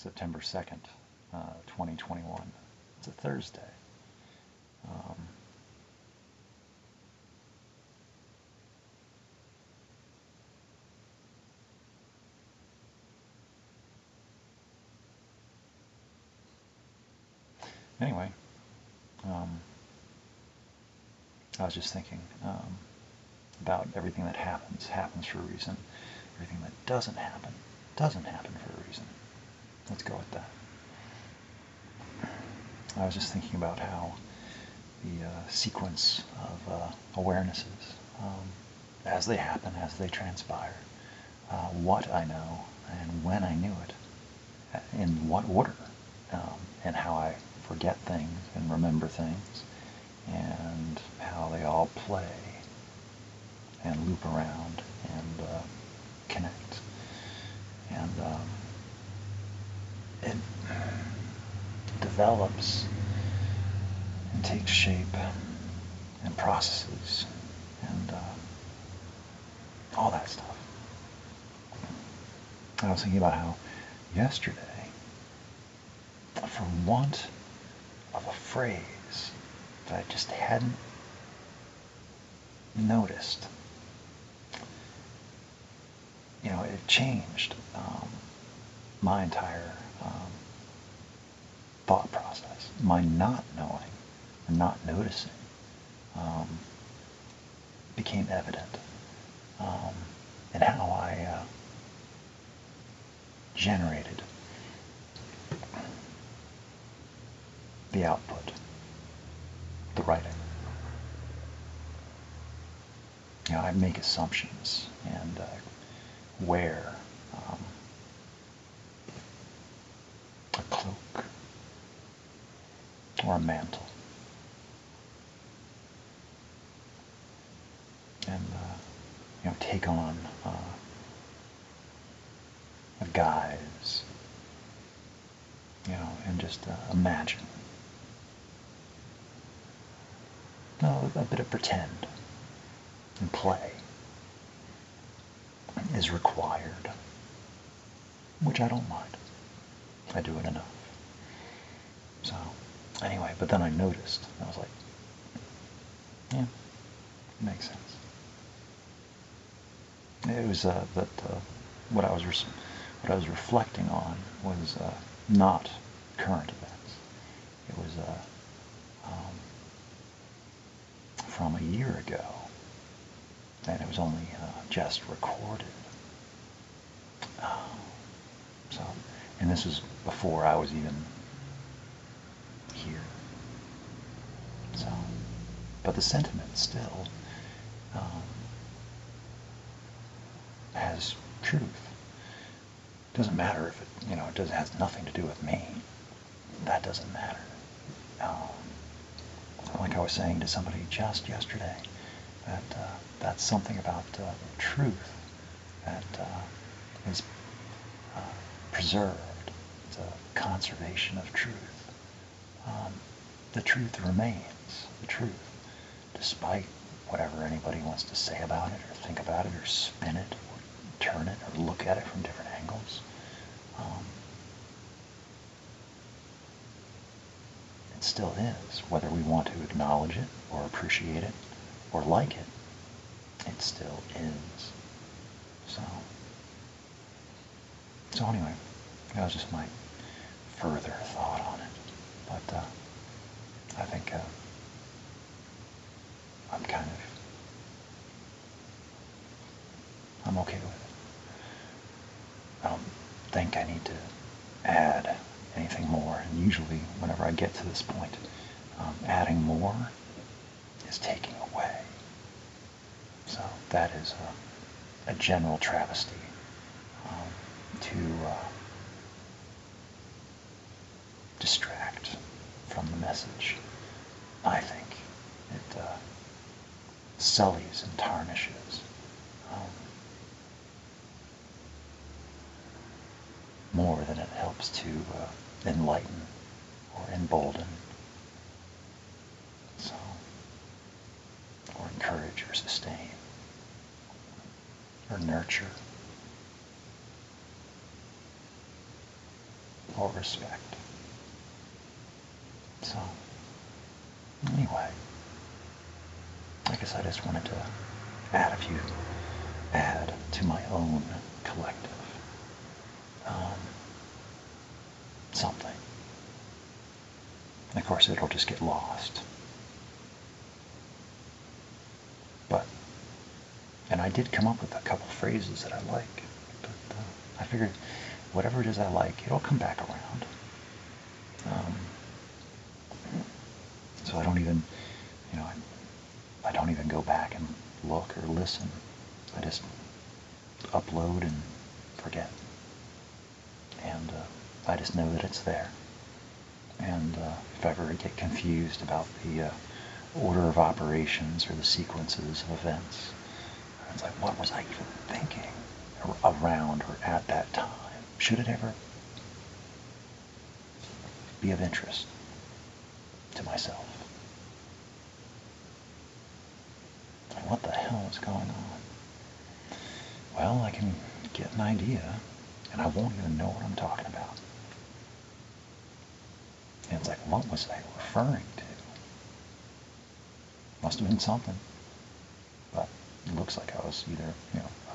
September 2nd, 2021. It's a Thursday. Anyway, I was just thinking about everything that happens for a reason. Everything that doesn't happen for a reason. Let's go with that. I was just thinking about how the sequence of awarenesses, as they happen, as they transpire, what I know and when I knew it, in what order, and how I forget things and remember things, and how they all play and loop around and connect. And it develops and takes shape and processes and all that stuff. I was thinking about how yesterday, for want of a phrase that I just hadn't noticed, it changed my entire thought process. My not knowing or not noticing became evident in how I generated the output, the writing. I make assumptions and wear a cloak or a mantle, and take on a guise, and just imagine. A bit of pretend and play is required, which I don't mind. I do it enough. So, anyway, but then I noticed, I was like, yeah, it makes sense. It was that what I was reflecting on was not current events. It was from a year ago, and it was only just recorded. So, and this was before I was even here. So, but the sentiment still has truth. It doesn't matter if it has nothing to do with me. That doesn't matter. Like I was saying to somebody just yesterday, that that's something about truth that is preserved. It's a conservation of truth. The truth remains the truth, despite whatever anybody wants to say about it, or think about it, or spin it, or turn it, or look at it from different angles. It still is, whether we want to acknowledge it, or appreciate it, or like it. It still is. So anyway, that was just my further thought on it. But I think I'm okay with it. I don't think I need to add anything more. And usually, whenever I get to this point, adding more is taking away. So that is a general travesty to distract from the message. I think it sullies and tarnishes more than it helps to enlighten or embolden, so, or encourage or sustain or nurture or respect. So, anyway, I guess I just wanted to add to my own collective something. Of course, it'll just get lost. And I did come up with a couple phrases that I like, but I figured whatever it is I like, it'll come back around. So I don't even, I don't even go back and look or listen. I just upload and forget. And I just know that it's there. And if I ever get confused about the order of operations or the sequences of events, it's like, what was I even thinking around or at that time? Should it ever be of interest to myself? Like, what the hell is going on? Well, I can get an idea, and I won't even know what I'm talking about. And it's like, what was I referring to? Must have been something. But it looks like I was either,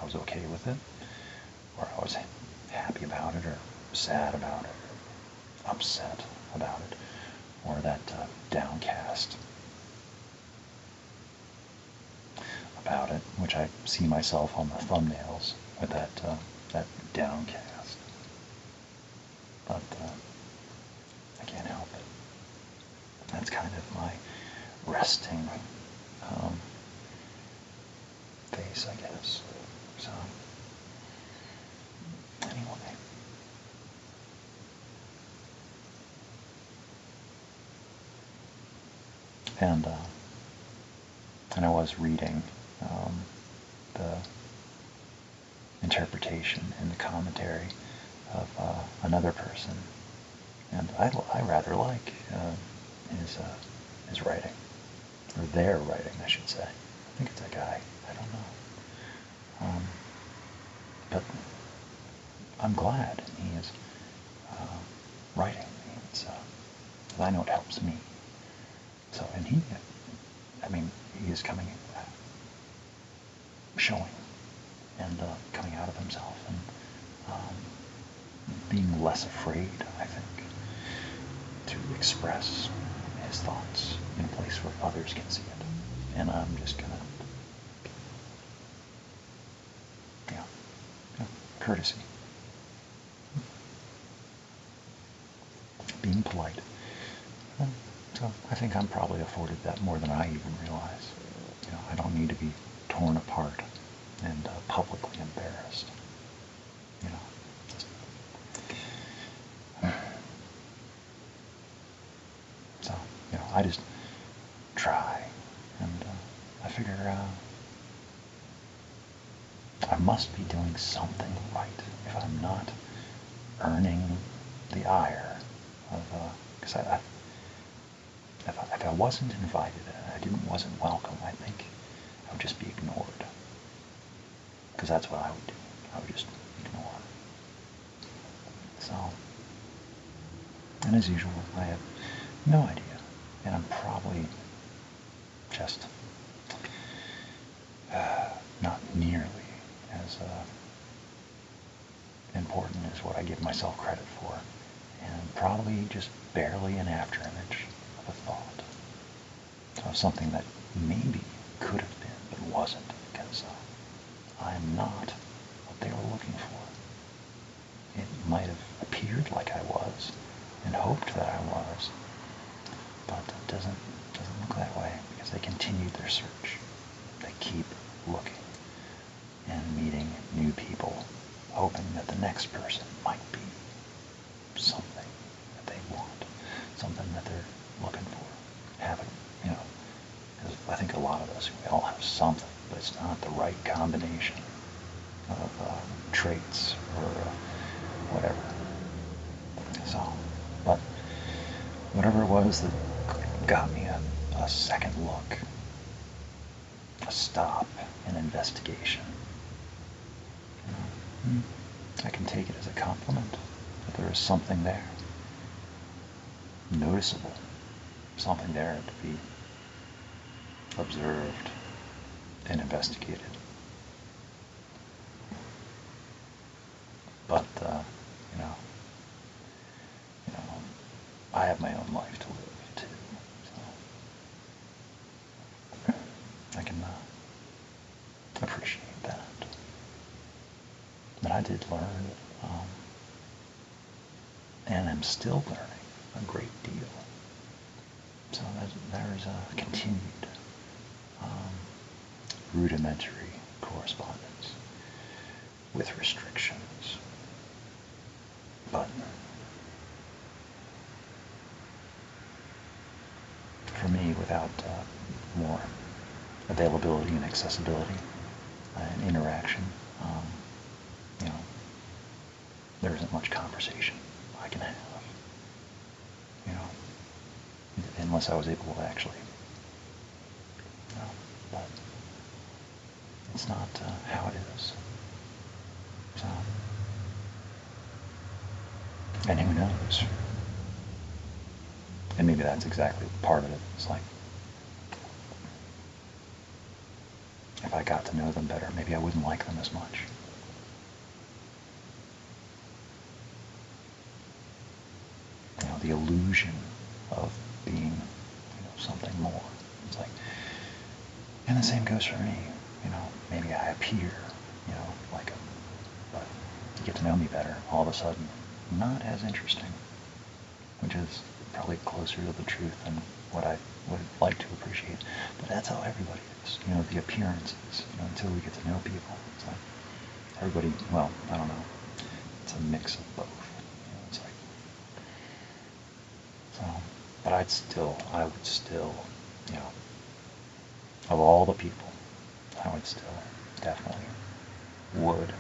I was okay with it, or I was happy about it, or sad about it, or upset about it, or that downcast about it, which I see myself on the thumbnails with that downcast. But I can't help it. That's kind of my resting face, I guess. So, anyway. And I was reading the interpretation in the commentary of another person, and I rather like his writing, or their writing, I should say. I think it's a guy. I don't know. But I'm glad he is writing. Because I know it helps me. So, and he is coming, showing, and coming out of himself, and being less afraid, I think, to express his thoughts in a place where others can see it. And I'm just gonna, courtesy. Being polite. So I think I'm probably afforded that more than I even realize. I don't need to be torn apart and publicly embarrassed. So, I just try, and I figure I must be doing something right if I'm not earning the ire of, because if I wasn't invited and I wasn't welcome, I think I would just be ignored. Because that's what I would do. I would just ignore. So, and as usual, I have no idea. And I'm probably just not nearly as important as what I give myself credit for. And probably just barely an afterimage of a thought. Of something that maybe could have been, but wasn't, because I'm not what they were looking for. It might have appeared like I was, and hoped that I was, but it doesn't look that way, because they continued their search. They keep looking and meeting new people, hoping that the next person might be something that they want, something that they're looking for, having, because I think a lot of us, we all have something, but it's not the right combination of traits or whatever. So, but whatever it was that got me a second look, a stop, an investigation, I can take it as a compliment that there is something there. noticeable, something there to be observed and investigated. But you know, you know, I have my own life to live too, so I can appreciate that. But I did learn, and I'm still learning a great deal. So there's a continued rudimentary correspondence with restrictions. But for me, without more availability and accessibility and interaction, you know, there isn't much conversation I can have. You know, unless I was able to actually, you know, but it's not how it is. So, and who knows? And maybe that's exactly part of it. It's like, if I got to know them better, maybe I wouldn't like them as much. You know, the illusion of being, you know, something more. It's like, and the same goes for me. You know, maybe I appear, you know, like a, but you get to know me better, all of a sudden, not as interesting, which is probably closer to the truth than what I would like to appreciate. But that's how everybody is. You know, the appearances, you know, until we get to know people. It's like, everybody, well, I don't know. It's a mix of both. You know, it's like, so, but I would still, you know, of all the people, I would still definitely would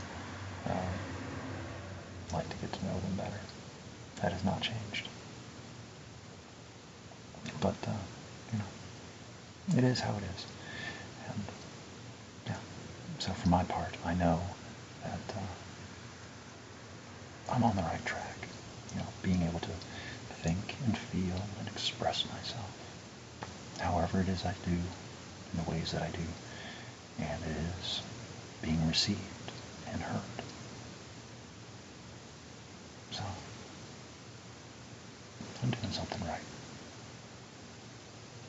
like to get to know them better. That has not changed. But, you know, it is how it is. And, yeah, so for my part, I know that I'm on the right track. You know, being able to think and feel and express myself however it is I do, in the ways that I do, and it is being received and heard. So, I'm doing something right.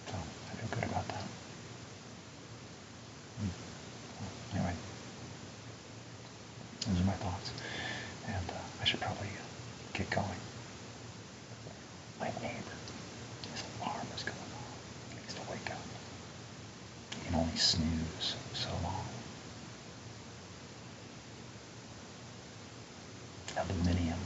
So, I feel good about that. Well, anyway, those are my thoughts, and I should probably get going. My neighbor, his alarm is going off. He needs to wake up. He can only snooze so long. Aluminium